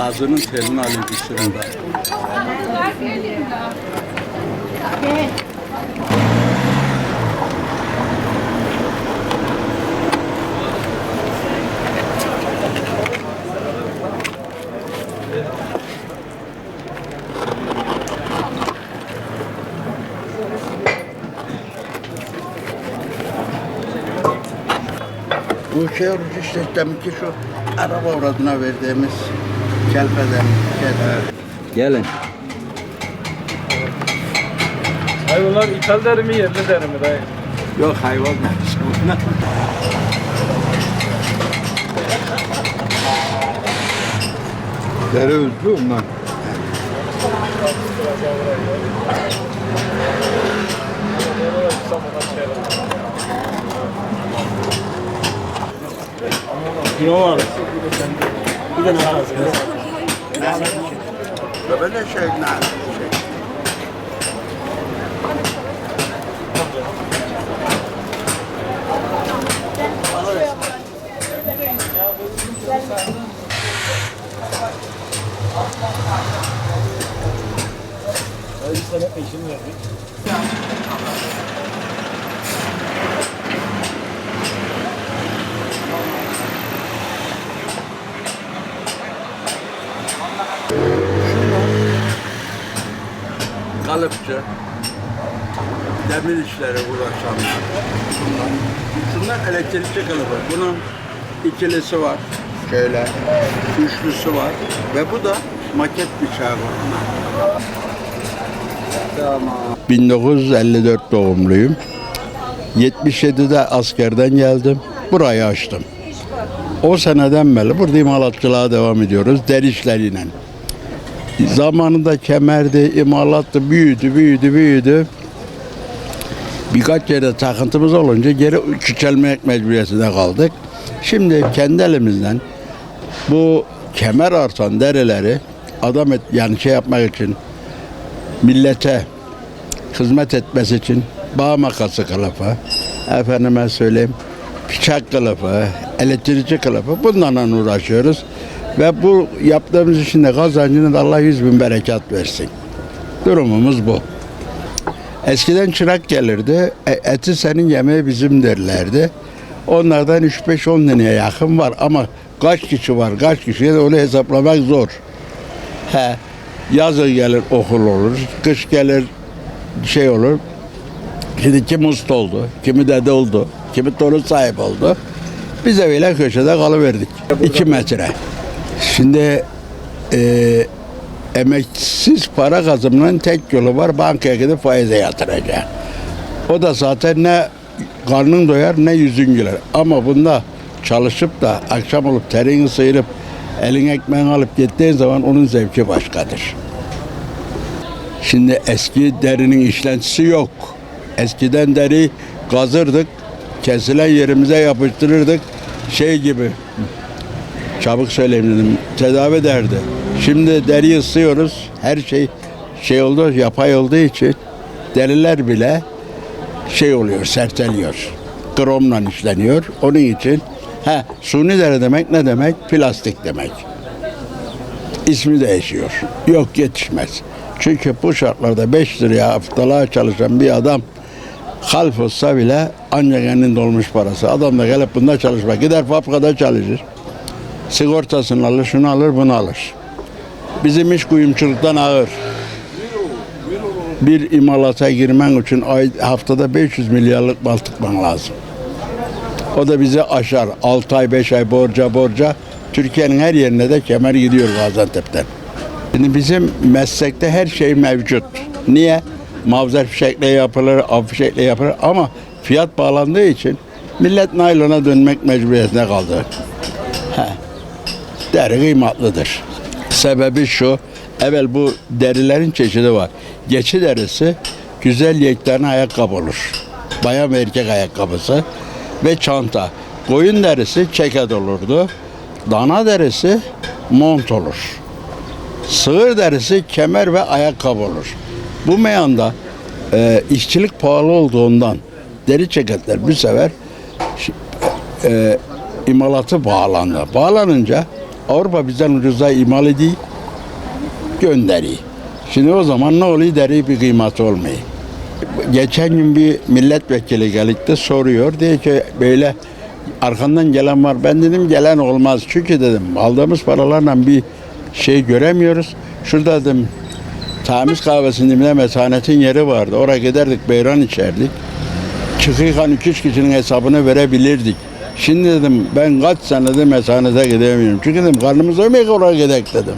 Ağzının telini alayım bir sırada. Bu şey olmuş işte demek ki şu araba uğradına verdiğimiz kelpeden. Gelin. Hayvanlar ithal der mi yerli der mi dayı? Yok hayvan demiş bunlar. Dere üzlü onlar. Ne var? Bir de ne var? Böyle şey ne? Biz sana peşin verdik. Kalıpçı, demir işleri uğraşanlar. Şunlar elektrikli kalıbı. Bunun ikilisi var. Şöyle, üçlüsü var. Ve bu da maket bıçağı var. Tamam. 1954 doğumluyum. 77'de askerden geldim. Burayı açtım. O seneden beri burada imalatçılığa devam ediyoruz. Deri işleriyle. Zamanında kemerdi, imalattı, büyüdü. Birkaç yerde takıntımız olunca geri küçülmek mecburiyetinde kaldık. Şimdi kendi elimizden bu kemer artan derileri yani şey yapmak için, millete hizmet etmesi için bağ makası kılıfı, efendime söyleyeyim, bıçak kılıfı, elektrikçi kılıfı bunlarla uğraşıyoruz. Ve bu yaptığımız işin de kazancını da Allah 100.000 bereket versin. Durumumuz bu. Eskiden çırak gelirdi, eti senin yemeği bizim derlerdi. Onlardan 3-5-10 taneye yakın var ama kaç kişi var, kaç kişi onu hesaplamak zor. Yazın gelir okul olur, kış gelir şey olur. Şimdi kim usta oldu, kimi dede oldu, kimi torun sahip oldu. Biz öyle köşede kalıverdik. 2 metre. Şimdi emeksiz para kazanmanın tek yolu var, bankaya gidip faize yatıracak. O da zaten ne karnın doyar ne yüzün güler. Ama bunda çalışıp da akşam olup terini sıyırıp elin ekmeğini alıp gittiğin zaman onun zevki başkadır. Şimdi eski derinin işlentisi yok. Eskiden deri kazırdık, kesilen yerimize yapıştırırdık. Şey gibi, çabuk söyleyeyim dedim, tedavi ederdi. Şimdi deriyi ısıyoruz, her şey oldu, yapay olduğu için deriler bile şey oluyor, serteliyor. Kromla işleniyor. Onun için suni deri demek ne demek? Plastik demek. İsmi değişiyor. Yok yetişmez. Çünkü bu şartlarda 5 liraya haftalığa çalışan bir adam half olsa bile ancak kendinin dolmuş parası. Adam da gelip bunda çalışmak. Gider fabrikada çalışır. Sigortasını alır, şunu alır, bunu alır. Bizim iş kuyumculuktan ağır. Bir imalata girmen için haftada 500 milyarlık mal tutman lazım. O da bizi aşar. 6 ay, 5 ay borca. Türkiye'nin her yerine de kemer gidiyor Gaziantep'ten. Şimdi bizim meslekte her şey mevcut. Niye? Mavzer fişekle yapılır, av fişekle yapılır ama fiyat bağlandığı için millet naylona dönmek mecburiyetine kaldı. Deri kıymetlidir. Sebebi şu, evvel bu derilerin çeşidi var. Geçi derisi güzel yekten ayakkabı olur. Bayan ve erkek ayakkabısı ve çanta. Koyun derisi ceket olurdu. Dana derisi mont olur. Sığır derisi kemer ve ayakkabı olur. Bu meyanda işçilik pahalı olduğundan deri ceketler bu sefer imalatı bağlandı. Bağlanınca Avrupa bizden ucuza imal ediyor, gönderiyor. Şimdi o zaman ne oluyor? Deri bir kıymeti olmuyor. Geçen gün bir milletvekili gelip de soruyor. Diyor ki böyle arkandan gelen var. Ben dedim gelen olmaz. Çünkü dedim aldığımız paralarla bir şey göremiyoruz. Şurada dedim tamiz kahvesinin dibinde mesanetin yeri vardı. Oraya giderdik, beyran içerdik. Çıkıyken 2-3 kişinin hesabını verebilirdik. Şimdi dedim ben kaç senedir mesanete gidemiyorum. Çünkü dedim karnımız doymuyor ki oraya gidelim dedim.